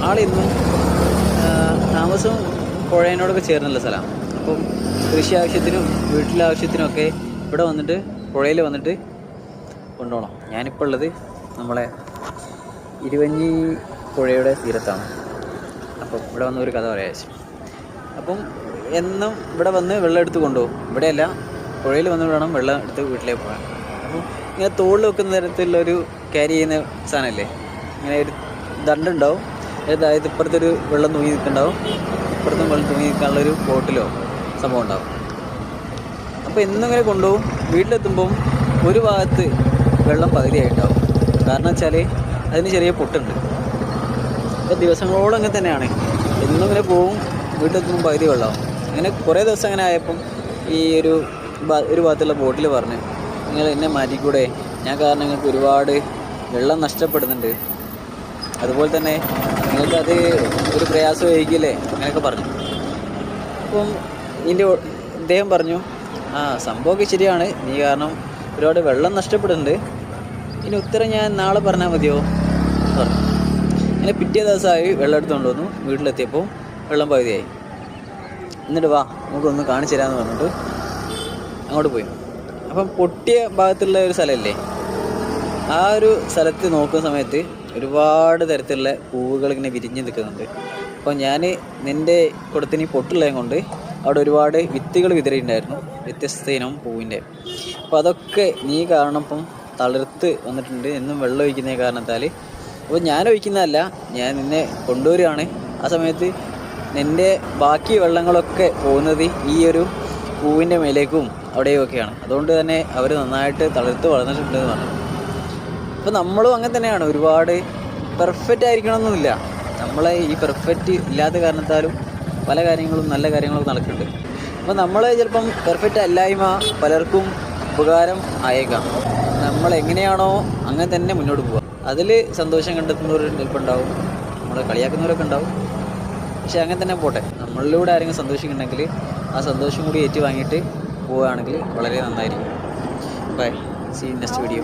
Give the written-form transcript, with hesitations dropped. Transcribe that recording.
ആളിന്നും താമസവും പുഴേനോടൊക്കെ ചേർന്നുള്ള സ്ഥലമാണ്. അപ്പം കൃഷി ആവശ്യത്തിനും വീട്ടിലെ ആവശ്യത്തിനുമൊക്കെ ഇവിടെ വന്നിട്ട് പുഴയിൽ വന്നിട്ട് കൊണ്ടുപോകണം. ഞാനിപ്പോൾ ഉള്ളത് നമ്മളെ ഇരുവഞ്ഞി പുഴയുടെ തീരത്താണ്. അപ്പം ഇവിടെ വന്ന ഒരു കഥ പറയാം. അപ്പം എന്നും ഇവിടെ വന്ന് വെള്ളം എടുത്ത് കൊണ്ടുപോകും. ഇവിടെയല്ല, പുഴയിൽ വന്ന് വേണം വെള്ളം എടുത്ത് വീട്ടിലേക്ക് പോകാൻ. അപ്പം ഇങ്ങനെ തോളിൽ വെക്കുന്ന തരത്തിലുള്ളൊരു ക്യാരി ചെയ്യുന്ന സാധനമല്ലേ, ഇങ്ങനെ ഒരു ദണ്ടുണ്ടാവും. അതായത് ഇപ്പുറത്തൊരു വെള്ളം തൂങ്ങി നിൽക്കുന്നുണ്ടാവും, ഇപ്പുറത്തും വെള്ളം തൂങ്ങി നിൽക്കാനുള്ളൊരു ബോട്ടിലോ സംഭവം ഉണ്ടാവും. അപ്പോൾ എന്നും ഇങ്ങനെ കൊണ്ടുപോകും. വീട്ടിലെത്തുമ്പം ഒരു ഭാഗത്ത് വെള്ളം പകുതിയായിട്ടുണ്ടാവും. കാരണം വെച്ചാൽ അതിന് ചെറിയ പൊട്ടുണ്ട്. അപ്പോൾ ദിവസങ്ങളോളം അങ്ങനെ തന്നെയാണ്. എന്നും ഇങ്ങനെ പോവും, വീട്ടിലെത്തുമ്പോൾ പകുതി വെള്ളമാവും. അങ്ങനെ കുറേ ദിവസം അങ്ങനെ ആയപ്പം ഈ ഒരു ഭാഗത്തുള്ള ബോട്ടിൽ പറഞ്ഞ്, നിങ്ങൾ എന്നെ മാറ്റിക്കൂടെ, ഞാൻ കാരണം നിങ്ങൾക്ക് ഒരുപാട് വെള്ളം നഷ്ടപ്പെടുന്നുണ്ട്, അതുപോലെ തന്നെ നിങ്ങൾക്കത് ഒരു പ്രയാസമായിരിക്കില്ലേ, അങ്ങനെയൊക്കെ പറഞ്ഞു. അപ്പം ഇദ്ദേഹം പറഞ്ഞു, സംഭവമൊക്കെ ശരിയാണ്, നീ കാരണം ഒരുപാട് വെള്ളം നഷ്ടപ്പെടുന്നുണ്ട്, ഇനി ഉത്തരം ഞാൻ നാളെ പറഞ്ഞാൽ മതിയോ പറഞ്ഞു. അങ്ങനെ പിറ്റേ ദിവസമായി വെള്ളം എടുത്തുകൊണ്ട് വന്നു. വീട്ടിലെത്തിയപ്പോൾ വെള്ളം പകുതിയായി. എന്നിട്ട് വാ നമുക്കൊന്ന് കാണിച്ചു തരാമെന്ന് പറഞ്ഞിട്ട് അങ്ങോട്ട് പോയി. അപ്പം പൊട്ടിയ ഭാഗത്തുള്ള ഒരു സ്ഥലമല്ലേ, ആ ഒരു സ്ഥലത്ത് നോക്കുന്ന സമയത്ത് ഒരുപാട് തരത്തിലുള്ള പൂവുകൾ ഇങ്ങനെ വിരിഞ്ഞ് നിൽക്കുന്നുണ്ട്. അപ്പോൾ ഞാൻ നിൻ്റെ കൊടുത്തിന് പൊട്ടുള്ളതും കൊണ്ട് അവിടെ ഒരുപാട് വിത്തുകൾ വിതറിയിട്ടുണ്ടായിരുന്നു, വ്യത്യസ്ത ഇനം പൂവിൻ്റെ. അപ്പോൾ അതൊക്കെ നീ കാരണം ഇപ്പം തളിർത്ത് വന്നിട്ടുണ്ട്, എന്നും വെള്ളം ഒഴിക്കുന്ന കാരണത്താൽ. അപ്പോൾ ഞാൻ ഒഴിക്കുന്നതല്ല, ഞാൻ നിന്നെ കൊണ്ടുവരികയാണ്. ആ സമയത്ത് നിൻ്റെ ബാക്കി വെള്ളങ്ങളൊക്കെ പോകുന്നത് ഈ ഒരു പൂവിൻ്റെ മേലേക്കും അവിടെയൊക്കെയാണ്. അതുകൊണ്ട് തന്നെ അവർ നന്നായിട്ട് തളിർത്ത് വളർന്നിട്ടുണ്ടെന്ന് പറഞ്ഞു. അപ്പോൾ നമ്മളും അങ്ങനെ തന്നെയാണ്. ഒരുപാട് പെർഫെക്റ്റ് ആയിരിക്കണമെന്നൊന്നുമില്ല. നമ്മളെ ഈ പെർഫെക്റ്റ് ഇല്ലാത്ത കാരണത്താലും പല കാര്യങ്ങളും നല്ല കാര്യങ്ങളും നടക്കുന്നുണ്ട്. അപ്പോൾ നമ്മൾ ചിലപ്പം പെർഫെക്റ്റ് അല്ലായ്മ പലർക്കും ഉപകാരം ആയേക്കാം. നമ്മൾ എങ്ങനെയാണോ അങ്ങനെ തന്നെ മുന്നോട്ട് പോവുക. അതിൽ സന്തോഷം കണ്ടെത്തുന്നവർ ചിലപ്പോൾ ഉണ്ടാവും, നമ്മളെ കളിയാക്കുന്നവരൊക്കെ ഉണ്ടാവും. പക്ഷെ അങ്ങനെ തന്നെ പോട്ടെ. നമ്മളിലൂടെ ആരെങ്കിലും സന്തോഷിക്കുന്നുണ്ടെങ്കിൽ ആ സന്തോഷം കൂടി ഏറ്റുവാങ്ങിയിട്ട് പോവുകയാണെങ്കിൽ വളരെ നന്നായിരിക്കും. Bye, see next video.